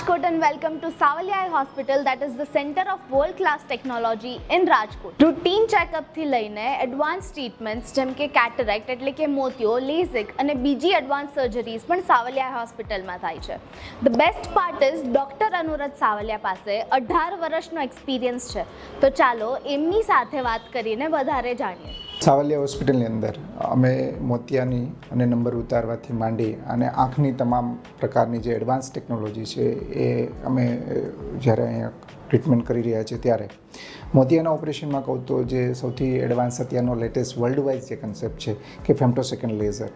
Rajkot and welcome to Savalia Eye Hospital, that is the center of world-class technology in Rajkot. Routine checkup થી લઈને advanced treatments જેમ કે cataract એટલે કે મોતિયો, LASIK અને બીજી advanced surgeries પણ Savalia Eye હોસ્પિટલમાં થાય છે. The best part is doctor Anurat Savaliya પાસે 18 વર્ષનો એક્સપિરિયન્સ છે. તો ચાલો એમની સાથે વાત કરીને વધારે જાણીએ. સાવલિયા હોસ્પિટલની અંદર અમે મોતિયાની અને નંબર ઉતારવાથી માંડી અને આંખની તમામ પ્રકારની જે એડવાન્સ ટેકનોલોજી છે એ અમે જ્યારે અહીંયા ટ્રીટમેન્ટ કરી રહ્યા છીએ ત્યારે મોતિયાના ઓપરેશનમાં કહું તો જે સૌથી એડવાન્સ અત્યારનો લેટેસ્ટ વર્લ્ડ વાઇઝ જે કન્સેપ્ટ છે કે ફેમ્ટોસેકન્ડ લેઝર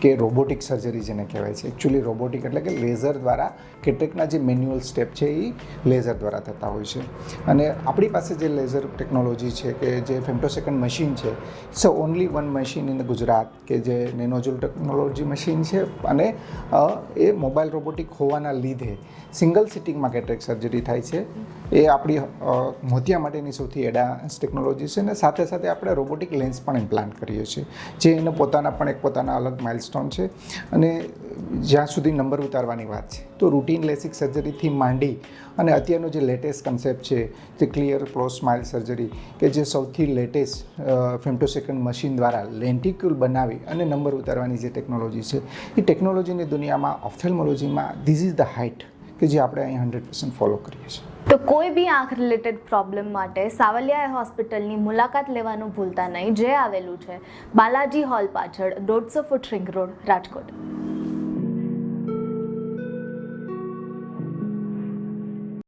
કે રોબોટિક સર્જરી જેને કહેવાય છે. એકચ્યુઅલી રોબોટિક એટલે કે લેઝર દ્વારા કેટેકના જે મેન્યુઅલ સ્ટેપ છે એ લેઝર દ્વારા થતા હોય છે. અને આપણી પાસે જે લેઝર ટેકનોલોજી છે કે જે ફેમ્ટોસેકન્ડ મશીન છે, it's only one machine in Gujarat કે જે નેનોજુલ ટેકનોલોજી મશીન છે અને એ મોબાઈલ રોબોટિક હોવાના લીધે સિંગલ સિટિંગમાં કેટેક સર્જરી થાય છે. એ આપણી મોતિયા માટેની સૌથી એડવાન્સ ટેકનોલોજી છે અને સાથે સાથે આપણે રોબોટિક લેન્સ પણ ઇમ્પ્લાન્ટ કરીએ છીએ જે એને પોતાના અલગ માઇલસ્ટોન છે. અને જ્યાં સુધી નંબર ઉતારવાની વાત છે તો રૂટીન લેસિક સર્જરીથી માંડી અને અત્યારનો જે લેટેસ્ટ કન્સેપ્ટ છે જે ક્લિયર ક્લોઝ સ્માઇલ સર્જરી કે જે સૌથી લેટેસ્ટ ફેમ્ટોસેકન્ડ મશીન દ્વારા લેન્ટિક્યુલ બનાવી અને નંબર ઉતારવાની જે ટેકનોલોજી છે એ ટેકનોલોજીની દુનિયામાં ઓફથેલ્મોલોજીમાં ધીસ ઇઝ ધ હાઇટ કે જે આપણે અહીં 100% ફોલો કરીએ છીએ. તો કોઈ બી આંખ રિલેટેડ પ્રોબ્લેમ માટે સાવલિયા આઈ હોસ્પિટલની મુલાકાત લેવાનું ભૂલતા નહીં, જે આવેલું છે બાલાજી હોલ પાછળ 150 ફૂટ રિંગ રોડ, રાજકોટ.